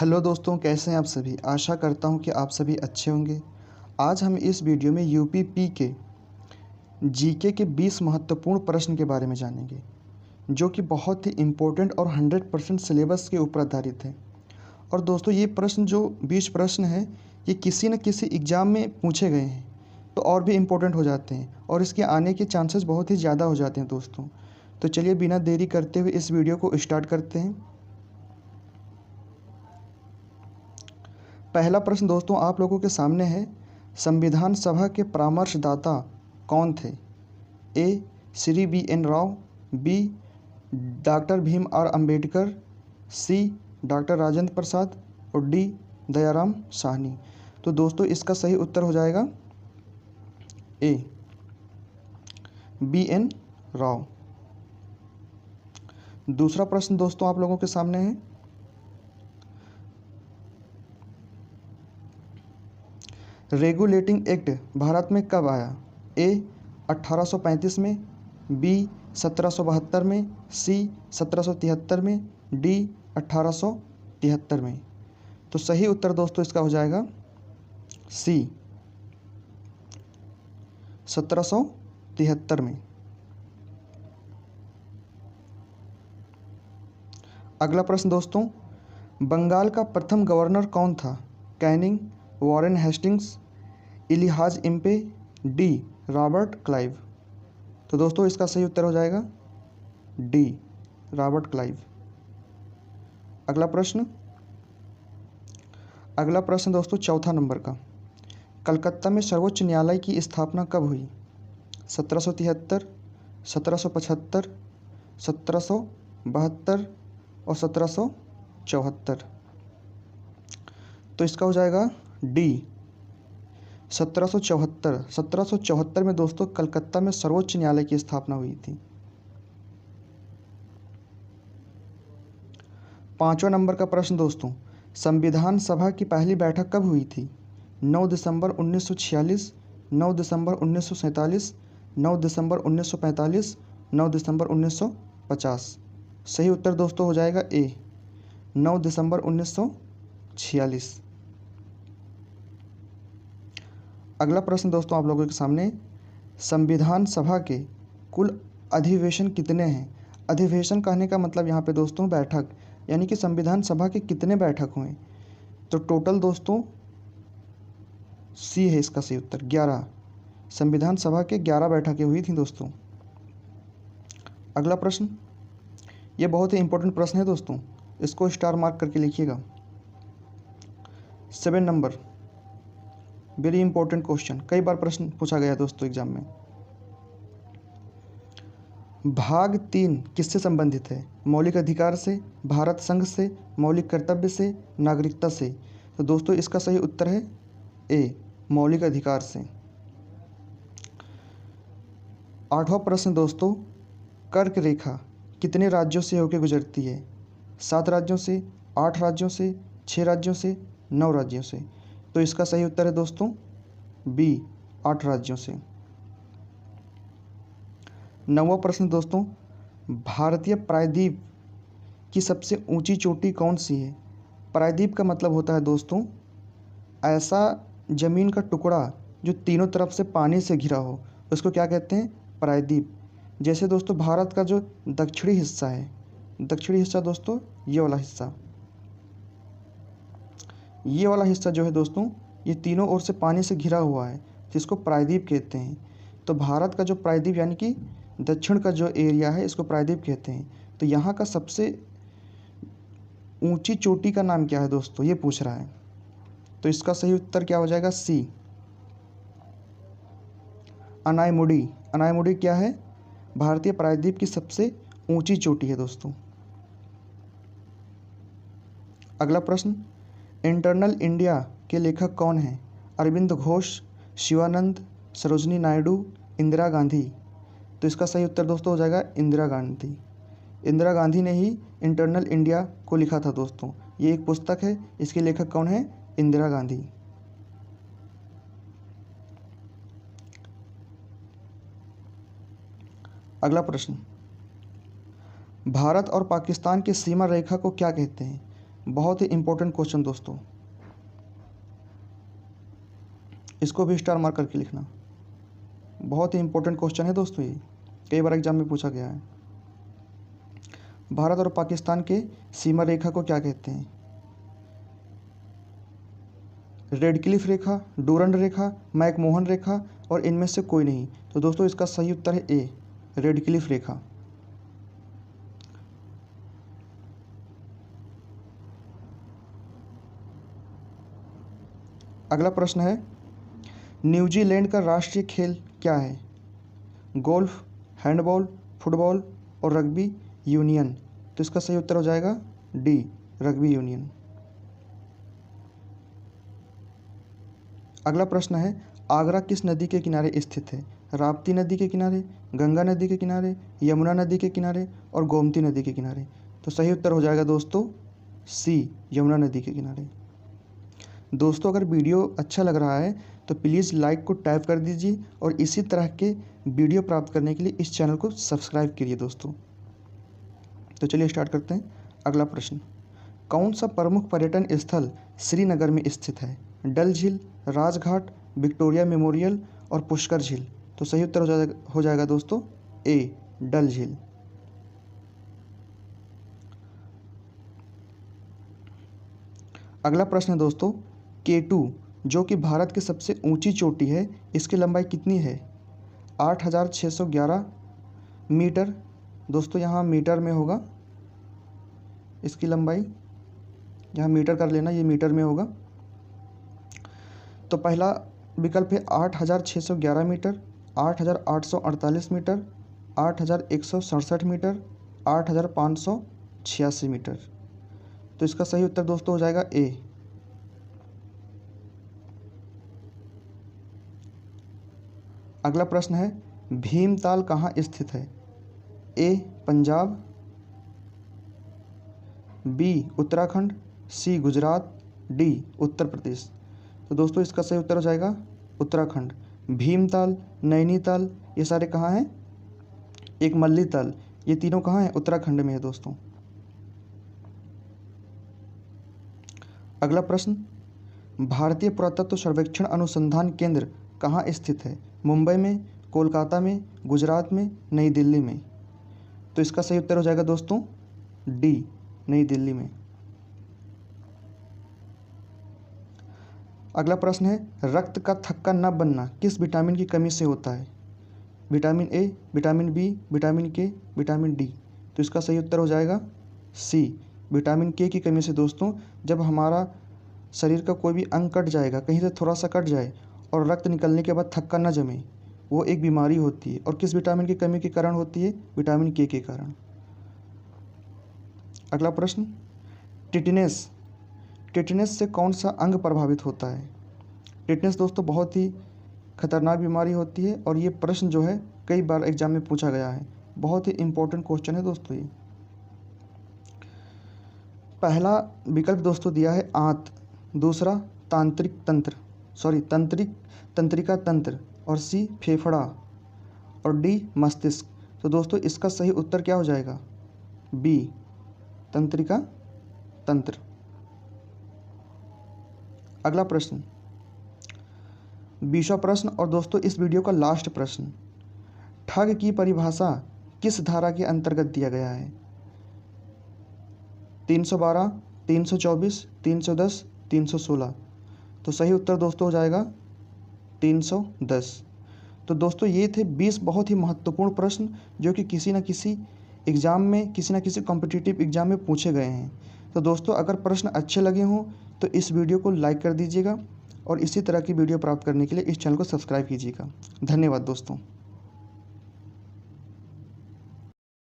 Hello दोस्तों, कैसे हैं आप सभी। आशा करता हूं कि आप सभी अच्छे होंगे। आज हम इस वीडियो में यूपी के जीके के 20 महत्वपूर्ण प्रश्न के बारे में जानेंगे, जो कि बहुत ही इम्पोर्टेंट और 100% सिलेबस के ऊपर आधारित है। और दोस्तों, ये प्रश्न जो 20 प्रश्न हैं, ये किसी न किसी एग्ज़ाम में पूछे गए हैं, तो और भी इम्पोर्टेंट हो जाते हैं और इसके आने के चांसेस बहुत ही ज़्यादा हो जाते हैं दोस्तों। तो चलिए बिना देरी करते हुए इस वीडियो को स्टार्ट करते हैं। पहला प्रश्न दोस्तों आप लोगों के सामने है, संविधान सभा के परामर्शदाता कौन थे। A Shri B N. Rau, B doctor Bhim R Ambedkar, C doctor Rajendra Prasad और डी दयाराम साहनी। तो दोस्तों इसका सही उत्तर हो जाएगा ए बी.एन. राव। दूसरा प्रश्न दोस्तों आप लोगों के सामने है, रेगुलेटिंग एक्ट भारत में कब आया। ए 1835 में, बी 1772 में, सी 1773 में, डी 1873 में। तो सही उत्तर दोस्तों इसका हो जाएगा सी 1773 में। अगला प्रश्न दोस्तों, बंगाल का प्रथम गवर्नर कौन था। Canning, Warren Hastings, Ilyas Impey, D Robert Clive. तो दोस्तों इसका सही उत्तर हो जाएगा डी रॉबर्ट क्लाइव। अगला प्रश्न दोस्तों चौथा नंबर का, कलकत्ता में सर्वोच्च न्यायालय की स्थापना कब हुई। 1773, 1775, 1772 और 1774। तो इसका हो जाएगा डी 1774। 1774 में दोस्तों कलकत्ता में सर्वोच्च न्यायालय की स्थापना हुई थी। पांचवा नंबर का प्रश्न दोस्तों, संविधान सभा की पहली बैठक कब हुई थी। 9 दिसंबर 1946, 9 दिसंबर 1947, 9 दिसंबर 1945, 9 दिसंबर 1950। सही उत्तर दोस्तों हो जाएगा ए 9 दिसंबर 1946। अगला प्रश्न दोस्तों आप लोगों के सामने, संविधान सभा के कुल अधिवेशन कितने हैं। अधिवेशन कहने का मतलब यहाँ पे दोस्तों बैठक, यानी कि संविधान सभा के कितने बैठक हुए। तो टोटल दोस्तों सी है इसका सही उत्तर 11। संविधान सभा के 11 बैठकें हुई थी दोस्तों। अगला प्रश्न, ये बहुत ही इंपॉर्टेंट प्रश्न है दोस्तों, इसको स्टार मार्क करके लिखिएगा। 7 नंबर, वेरी इंपॉर्टेंट क्वेश्चन, कई बार प्रश्न पूछा गया दोस्तों एग्जाम में। भाग 3 किससे संबंधित है। मौलिक अधिकार से, भारत संघ से, मौलिक कर्तव्य से, नागरिकता से। तो दोस्तों इसका सही उत्तर है ए मौलिक अधिकार से। आठवां प्रश्न दोस्तों, कर्क रेखा कितने राज्यों से होकर गुजरती है। 7 राज्यों से, 8 राज्यों से, 6 राज्यों से, 9 राज्यों से। तो इसका सही उत्तर है दोस्तों बी 8 राज्यों से। 9वां प्रश्न दोस्तों, भारतीय प्रायद्वीप की सबसे ऊंची चोटी कौन सी है। प्रायद्वीप का मतलब होता है दोस्तों ऐसा ज़मीन का टुकड़ा जो तीनों तरफ से पानी से घिरा हो, उसको क्या कहते हैं, प्रायद्वीप। जैसे दोस्तों भारत का जो दक्षिणी हिस्सा है, दक्षिणी हिस्सा दोस्तों ये वाला हिस्सा, ये वाला हिस्सा जो है दोस्तों ये तीनों ओर से पानी से घिरा हुआ है, जिसको प्रायद्वीप कहते हैं। तो भारत का जो प्रायद्वीप यानी कि दक्षिण का जो एरिया है, इसको प्रायद्वीप कहते हैं। तो यहाँ का सबसे ऊंची चोटी का नाम क्या है दोस्तों, ये पूछ रहा है। तो इसका सही उत्तर क्या हो जाएगा सी अनायमुडी। अनायमुडी क्या है, भारतीय प्रायद्वीप की सबसे ऊंची चोटी है दोस्तों। अगला प्रश्न, इंटरनल इंडिया के लेखक कौन हैं। अरविंद घोष, शिवानंद, सरोजनी नायडू, इंदिरा गांधी। तो इसका सही उत्तर दोस्तों हो जाएगा इंदिरा गांधी। इंदिरा गांधी ने ही इंटरनल इंडिया को लिखा था दोस्तों। ये एक पुस्तक है, इसके लेखक कौन है, इंदिरा गांधी। अगला प्रश्न, भारत और पाकिस्तान की सीमा रेखा को क्या कहते हैं। बहुत ही इंपॉर्टेंट क्वेश्चन दोस्तों, इसको भी स्टार मार्क करके लिखना। बहुत ही इंपॉर्टेंट क्वेश्चन है दोस्तों, ये कई बार एग्जाम में पूछा गया है। भारत और पाकिस्तान के सीमा रेखा को क्या कहते हैं? रेड क्लिफ रेखा, डूरंड रेखा, मैकमोहन रेखा और इनमें से कोई नहीं। तो दोस्तों इसका सही उत्तर है ए, रेड क्लिफ रेखा। अगला प्रश्न है, न्यूजीलैंड का राष्ट्रीय खेल क्या है? गोल्फ, हैंडबॉल, फुटबॉल और रग्बी यूनियन। तो इसका सही उत्तर हो जाएगा डी, रग्बी यूनियन। अगला प्रश्न है, आगरा किस नदी के किनारे स्थित है? राप्ती नदी के किनारे, गंगा नदी के किनारे, यमुना नदी के किनारे और गोमती नदी के किनारे। तो सही उत्तर हो जाएगा दोस्तों सी, यमुना नदी के किनारे। दोस्तों अगर वीडियो अच्छा लग रहा है तो प्लीज़ लाइक को टैप कर दीजिए और इसी तरह के वीडियो प्राप्त करने के लिए इस चैनल को सब्सक्राइब कीजिए दोस्तों। तो चलिए स्टार्ट करते हैं। अगला प्रश्न, कौन सा प्रमुख पर्यटन स्थल श्रीनगर में स्थित है? डल झील, राजघाट, विक्टोरिया मेमोरियल और पुष्कर झील। तो सही उत्तर हो जाएगा दोस्तों ए, डल झील। अगला प्रश्न है दोस्तों, K2 जो कि भारत की सबसे ऊंची चोटी है, इसकी लंबाई कितनी है? 8,611 मीटर। दोस्तों यहाँ मीटर में होगा, इसकी लंबाई यहाँ मीटर कर लेना, ये मीटर में होगा। तो पहला विकल्प है 8,611 मीटर, 8,848 मीटर, 8,167 मीटर, 8,586 मीटर। तो इसका सही उत्तर दोस्तों हो जाएगा ए। अगला प्रश्न है, भीमताल कहाँ स्थित है? ए, पंजाब, बी, उत्तराखंड, सी, गुजरात, डी, उत्तर प्रदेश। तो दोस्तों इसका सही उत्तर हो जाएगा उत्तराखंड। भीमताल, नैनीताल ये सारे कहाँ हैं? एक मल्लीताल, ये तीनों कहाँ हैं? उत्तराखंड में है दोस्तों। अगला प्रश्न, भारतीय पुरातत्व सर्वेक्षण अनुसंधान केंद्र कहाँ स्थित है? मुंबई में, कोलकाता में, गुजरात में, नई दिल्ली में। तो इसका सही उत्तर हो जाएगा दोस्तों डी, नई दिल्ली में। अगला प्रश्न है, रक्त का थक्का न बनना किस विटामिन की कमी से होता है? Vitamin A, vitamin B, vitamin K, vitamin D. तो इसका सही उत्तर हो जाएगा सी, विटामिन के की कमी से। दोस्तों जब हमारा शरीर का कोई भी अंग कट जाएगा, कहीं से थोड़ा सा कट जाए और रक्त निकलने के बाद थक्का न जमे, वो एक बीमारी होती है। और किस विटामिन की कमी के कारण होती है? विटामिन के कारण। अगला प्रश्न, टिटनेस से कौन सा अंग प्रभावित होता है? टिटनेस दोस्तों बहुत ही खतरनाक बीमारी होती है और ये प्रश्न जो है कई बार एग्जाम में पूछा गया है। बहुत ही इंपॉर्टेंट क्वेश्चन है दोस्तों ये। पहला विकल्प दोस्तों दिया है आंत, दूसरा तंत्रिका तंत्र और सी, फेफड़ा और डी, मस्तिष्क। तो दोस्तों इसका सही उत्तर क्या हो जाएगा? बी, तंत्रिका तंत्र। अगला प्रश्न, 20वां प्रश्न और दोस्तों इस वीडियो का लास्ट प्रश्न, ठग की परिभाषा किस धारा के अंतर्गत दिया गया है? 312, 324, 310, 316। तो सही उत्तर दोस्तों हो जाएगा 310। तो दोस्तों ये थे 20 बहुत ही महत्वपूर्ण प्रश्न जो कि किसी न किसी एग्ज़ाम में, किसी न किसी कॉम्पिटिटिव एग्ज़ाम में पूछे गए हैं। तो दोस्तों अगर प्रश्न अच्छे लगे हों तो इस वीडियो को लाइक कर दीजिएगा और इसी तरह की वीडियो प्राप्त करने के लिए इस चैनल को सब्सक्राइब कीजिएगा। धन्यवाद दोस्तों।